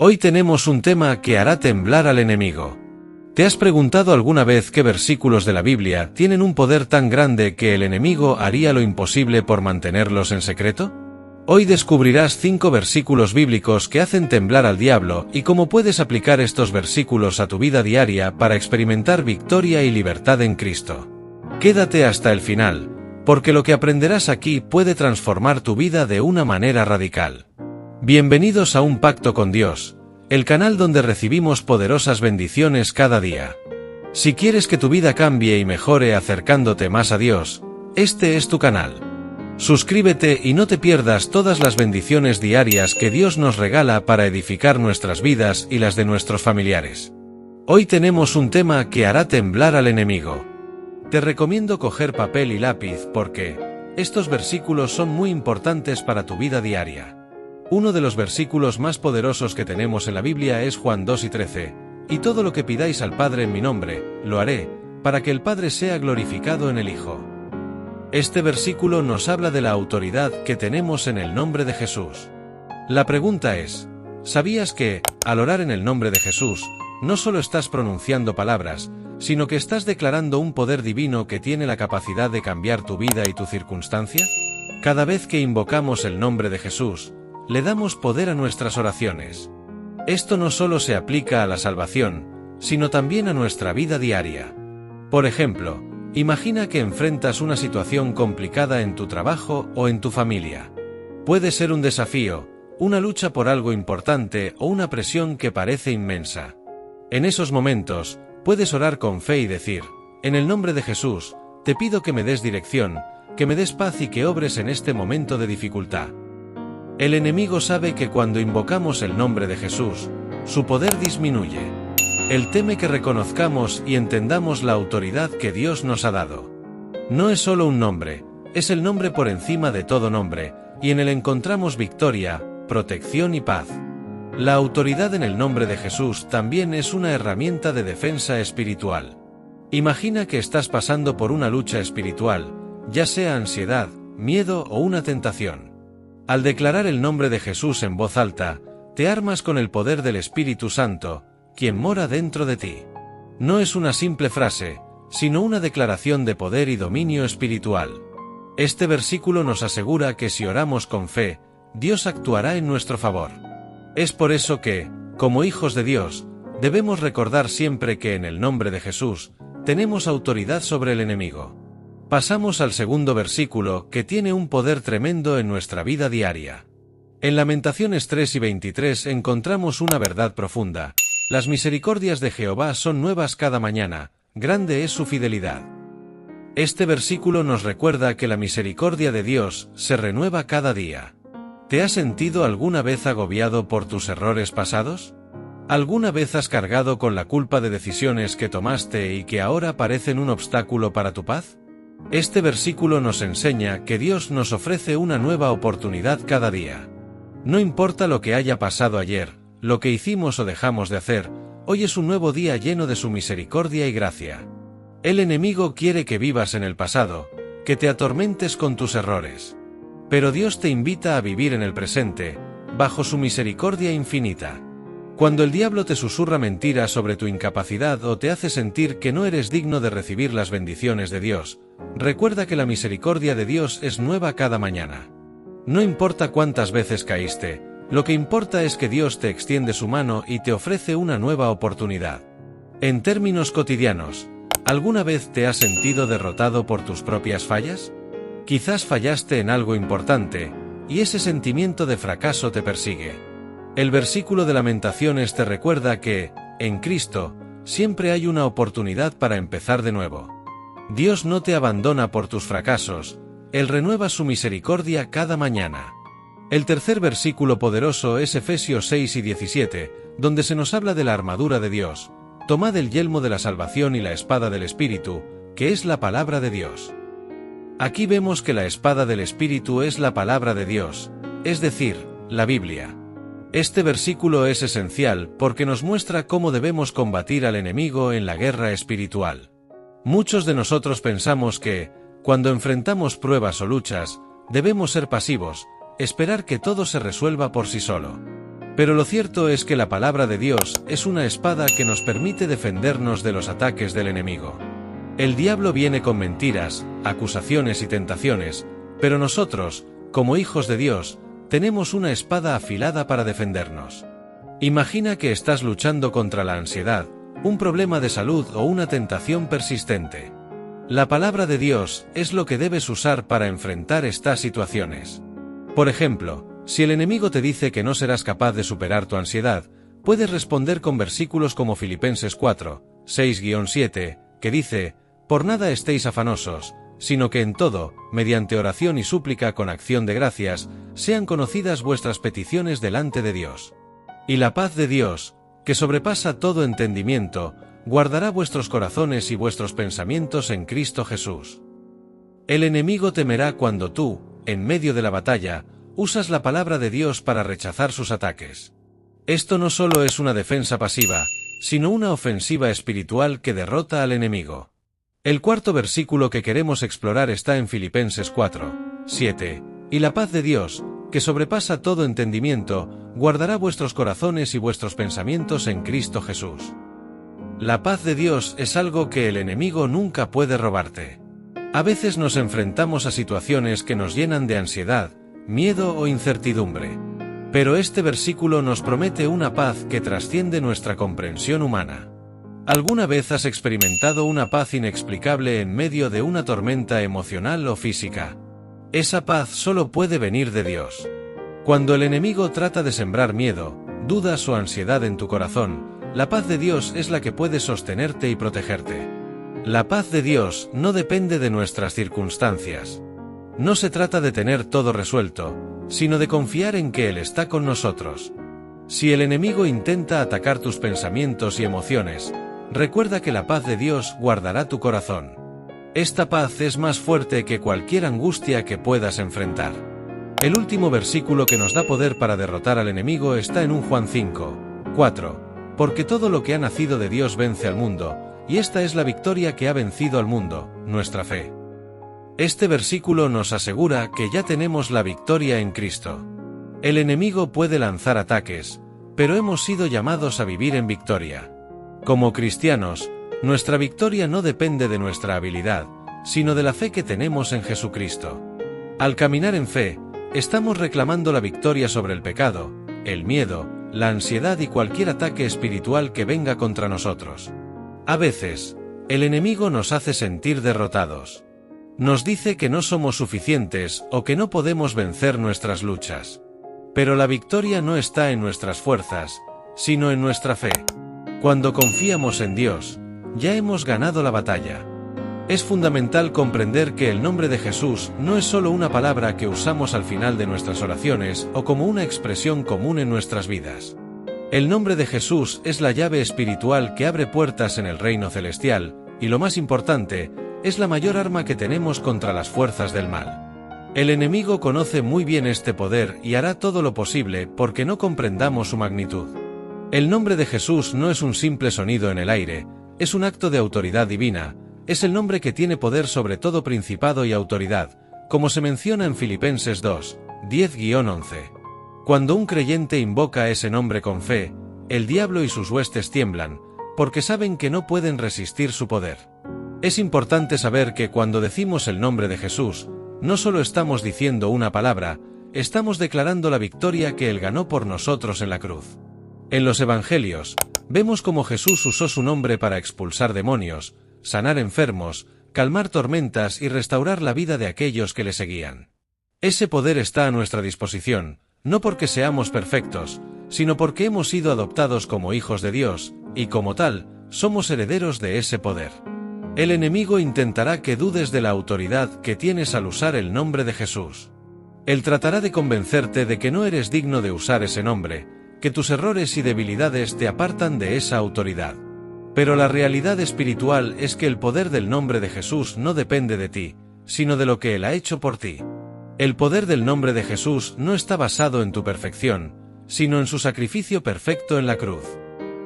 Hoy tenemos un tema que hará temblar al enemigo. ¿Te has preguntado alguna vez qué versículos de la Biblia tienen un poder tan grande que el enemigo haría lo imposible por mantenerlos en secreto? Hoy descubrirás 5 versículos bíblicos que hacen temblar al diablo y cómo puedes aplicar estos versículos a tu vida diaria para experimentar victoria y libertad en Cristo. Quédate hasta el final, porque lo que aprenderás aquí puede transformar tu vida de una manera radical. Bienvenidos a Un Pacto con Dios, el canal donde recibimos poderosas bendiciones cada día. Si quieres que tu vida cambie y mejore acercándote más a Dios, este es tu canal. Suscríbete y no te pierdas todas las bendiciones diarias que Dios nos regala para edificar nuestras vidas y las de nuestros familiares. Hoy tenemos un tema que hará temblar al enemigo. Te recomiendo coger papel y lápiz porque estos versículos son muy importantes para tu vida diaria. Uno de los versículos más poderosos que tenemos en la Biblia es Juan 2:13, y todo lo que pidáis al Padre en mi nombre, lo haré, para que el Padre sea glorificado en el Hijo. Este versículo nos habla de la autoridad que tenemos en el nombre de Jesús. La pregunta es, ¿sabías que, al orar en el nombre de Jesús, no solo estás pronunciando palabras, sino que estás declarando un poder divino que tiene la capacidad de cambiar tu vida y tu circunstancia? Cada vez que invocamos el nombre de Jesús, le damos poder a nuestras oraciones. Esto no solo se aplica a la salvación, sino también a nuestra vida diaria. Por ejemplo, imagina que enfrentas una situación complicada en tu trabajo o en tu familia. Puede ser un desafío, una lucha por algo importante o una presión que parece inmensa. En esos momentos, puedes orar con fe y decir, en el nombre de Jesús, te pido que me des dirección, que me des paz y que obres en este momento de dificultad. El enemigo sabe que cuando invocamos el nombre de Jesús, su poder disminuye. Él teme que reconozcamos y entendamos la autoridad que Dios nos ha dado. No es solo un nombre, es el nombre por encima de todo nombre, y en él encontramos victoria, protección y paz. La autoridad en el nombre de Jesús también es una herramienta de defensa espiritual. Imagina que estás pasando por una lucha espiritual, ya sea ansiedad, miedo o una tentación. Al declarar el nombre de Jesús en voz alta, te armas con el poder del Espíritu Santo, quien mora dentro de ti. No es una simple frase, sino una declaración de poder y dominio espiritual. Este versículo nos asegura que si oramos con fe, Dios actuará en nuestro favor. Es por eso que, como hijos de Dios, debemos recordar siempre que en el nombre de Jesús, tenemos autoridad sobre el enemigo. Pasamos al segundo versículo, que tiene un poder tremendo en nuestra vida diaria. En Lamentaciones 3:23 encontramos una verdad profunda. Las misericordias de Jehová son nuevas cada mañana, grande es su fidelidad. Este versículo nos recuerda que la misericordia de Dios se renueva cada día. ¿Te has sentido alguna vez agobiado por tus errores pasados? ¿Alguna vez has cargado con la culpa de decisiones que tomaste y que ahora parecen un obstáculo para tu paz? Este versículo nos enseña que Dios nos ofrece una nueva oportunidad cada día. No importa lo que haya pasado ayer, lo que hicimos o dejamos de hacer, hoy es un nuevo día lleno de su misericordia y gracia. El enemigo quiere que vivas en el pasado, que te atormentes con tus errores. Pero Dios te invita a vivir en el presente, bajo su misericordia infinita. Cuando el diablo te susurra mentiras sobre tu incapacidad o te hace sentir que no eres digno de recibir las bendiciones de Dios, recuerda que la misericordia de Dios es nueva cada mañana. No importa cuántas veces caíste, lo que importa es que Dios te extiende su mano y te ofrece una nueva oportunidad. En términos cotidianos, ¿alguna vez te has sentido derrotado por tus propias fallas? Quizás fallaste en algo importante, y ese sentimiento de fracaso te persigue. El versículo de Lamentaciones te recuerda que, en Cristo, siempre hay una oportunidad para empezar de nuevo. Dios no te abandona por tus fracasos, Él renueva su misericordia cada mañana. El tercer versículo poderoso es Efesios 6:17, donde se nos habla de la armadura de Dios. Tomad el yelmo de la salvación y la espada del Espíritu, que es la palabra de Dios. Aquí vemos que la espada del Espíritu es la palabra de Dios, es decir, la Biblia. Este versículo es esencial porque nos muestra cómo debemos combatir al enemigo en la guerra espiritual. Muchos de nosotros pensamos que, cuando enfrentamos pruebas o luchas, debemos ser pasivos, esperar que todo se resuelva por sí solo. Pero lo cierto es que la palabra de Dios es una espada que nos permite defendernos de los ataques del enemigo. El diablo viene con mentiras, acusaciones y tentaciones, pero nosotros, como hijos de Dios, tenemos una espada afilada para defendernos. Imagina que estás luchando contra la ansiedad, un problema de salud o una tentación persistente. La palabra de Dios es lo que debes usar para enfrentar estas situaciones. Por ejemplo, si el enemigo te dice que no serás capaz de superar tu ansiedad, puedes responder con versículos como Filipenses 4, 6-7, que dice: «Por nada estéis afanosos, sino que en todo, mediante oración y súplica con acción de gracias, sean conocidas vuestras peticiones delante de Dios. Y la paz de Dios, que sobrepasa todo entendimiento, guardará vuestros corazones y vuestros pensamientos en Cristo Jesús». El enemigo temerá cuando tú, en medio de la batalla, usas la palabra de Dios para rechazar sus ataques. Esto no solo es una defensa pasiva, sino una ofensiva espiritual que derrota al enemigo. El cuarto versículo que queremos explorar está en Filipenses 4, 7, «Y la paz de Dios, que sobrepasa todo entendimiento, guardará vuestros corazones y vuestros pensamientos en Cristo Jesús». La paz de Dios es algo que el enemigo nunca puede robarte. A veces nos enfrentamos a situaciones que nos llenan de ansiedad, miedo o incertidumbre. Pero este versículo nos promete una paz que trasciende nuestra comprensión humana. ¿Alguna vez has experimentado una paz inexplicable en medio de una tormenta emocional o física? Esa paz solo puede venir de Dios. Cuando el enemigo trata de sembrar miedo, dudas o ansiedad en tu corazón, la paz de Dios es la que puede sostenerte y protegerte. La paz de Dios no depende de nuestras circunstancias. No se trata de tener todo resuelto, sino de confiar en que Él está con nosotros. Si el enemigo intenta atacar tus pensamientos y emociones, recuerda que la paz de Dios guardará tu corazón. Esta paz es más fuerte que cualquier angustia que puedas enfrentar. El último versículo que nos da poder para derrotar al enemigo está en 1 Juan 5, 4. «Porque todo lo que ha nacido de Dios vence al mundo, y esta es la victoria que ha vencido al mundo, nuestra fe». Este versículo nos asegura que ya tenemos la victoria en Cristo. El enemigo puede lanzar ataques, pero hemos sido llamados a vivir en victoria. Como cristianos, nuestra victoria no depende de nuestra habilidad, sino de la fe que tenemos en Jesucristo. Al caminar en fe, estamos reclamando la victoria sobre el pecado, el miedo, la ansiedad y cualquier ataque espiritual que venga contra nosotros. A veces, el enemigo nos hace sentir derrotados. Nos dice que no somos suficientes o que no podemos vencer nuestras luchas. Pero la victoria no está en nuestras fuerzas, sino en nuestra fe. Cuando confiamos en Dios, ya hemos ganado la batalla. Es fundamental comprender que el nombre de Jesús no es solo una palabra que usamos al final de nuestras oraciones o como una expresión común en nuestras vidas. El nombre de Jesús es la llave espiritual que abre puertas en el reino celestial, y lo más importante, es la mayor arma que tenemos contra las fuerzas del mal. El enemigo conoce muy bien este poder y hará todo lo posible porque no comprendamos su magnitud. El nombre de Jesús no es un simple sonido en el aire, es un acto de autoridad divina, es el nombre que tiene poder sobre todo principado y autoridad, como se menciona en Filipenses 2, 10-11. Cuando un creyente invoca ese nombre con fe, el diablo y sus huestes tiemblan, porque saben que no pueden resistir su poder. Es importante saber que cuando decimos el nombre de Jesús, no solo estamos diciendo una palabra, estamos declarando la victoria que Él ganó por nosotros en la cruz. En los Evangelios, vemos cómo Jesús usó su nombre para expulsar demonios, sanar enfermos, calmar tormentas y restaurar la vida de aquellos que le seguían. Ese poder está a nuestra disposición, no porque seamos perfectos, sino porque hemos sido adoptados como hijos de Dios, y como tal, somos herederos de ese poder. El enemigo intentará que dudes de la autoridad que tienes al usar el nombre de Jesús. Él tratará de convencerte de que no eres digno de usar ese nombre, que tus errores y debilidades te apartan de esa autoridad. Pero la realidad espiritual es que el poder del nombre de Jesús no depende de ti, sino de lo que Él ha hecho por ti. El poder del nombre de Jesús no está basado en tu perfección, sino en su sacrificio perfecto en la cruz.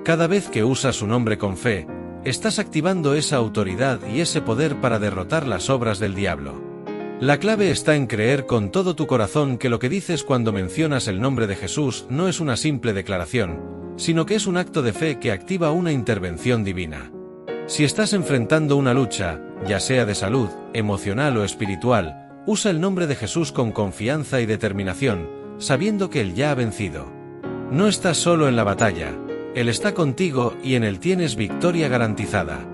Cada vez que usas su nombre con fe, estás activando esa autoridad y ese poder para derrotar las obras del diablo. La clave está en creer con todo tu corazón que lo que dices cuando mencionas el nombre de Jesús no es una simple declaración, sino que es un acto de fe que activa una intervención divina. Si estás enfrentando una lucha, ya sea de salud, emocional o espiritual, usa el nombre de Jesús con confianza y determinación, sabiendo que Él ya ha vencido. No estás solo en la batalla, Él está contigo y en Él tienes victoria garantizada.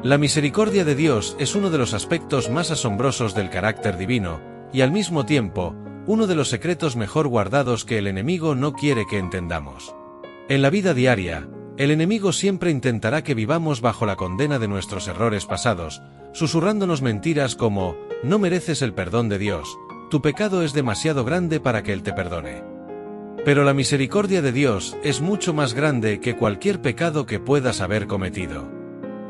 La misericordia de Dios es uno de los aspectos más asombrosos del carácter divino, y al mismo tiempo, uno de los secretos mejor guardados que el enemigo no quiere que entendamos. En la vida diaria, el enemigo siempre intentará que vivamos bajo la condena de nuestros errores pasados, susurrándonos mentiras como, no mereces el perdón de Dios, tu pecado es demasiado grande para que Él te perdone. Pero la misericordia de Dios es mucho más grande que cualquier pecado que puedas haber cometido.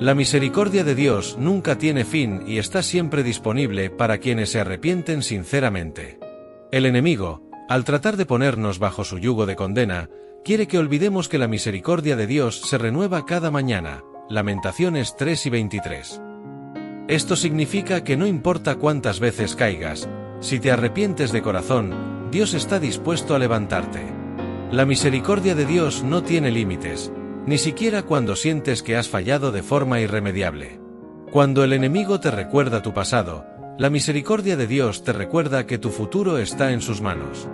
La misericordia de Dios nunca tiene fin y está siempre disponible para quienes se arrepienten sinceramente. El enemigo, al tratar de ponernos bajo su yugo de condena, quiere que olvidemos que la misericordia de Dios se renueva cada mañana. Lamentaciones 3:23. Esto significa que no importa cuántas veces caigas, si te arrepientes de corazón, Dios está dispuesto a levantarte. La misericordia de Dios no tiene límites, ni siquiera cuando sientes que has fallado de forma irremediable. Cuando el enemigo te recuerda tu pasado, la misericordia de Dios te recuerda que tu futuro está en sus manos.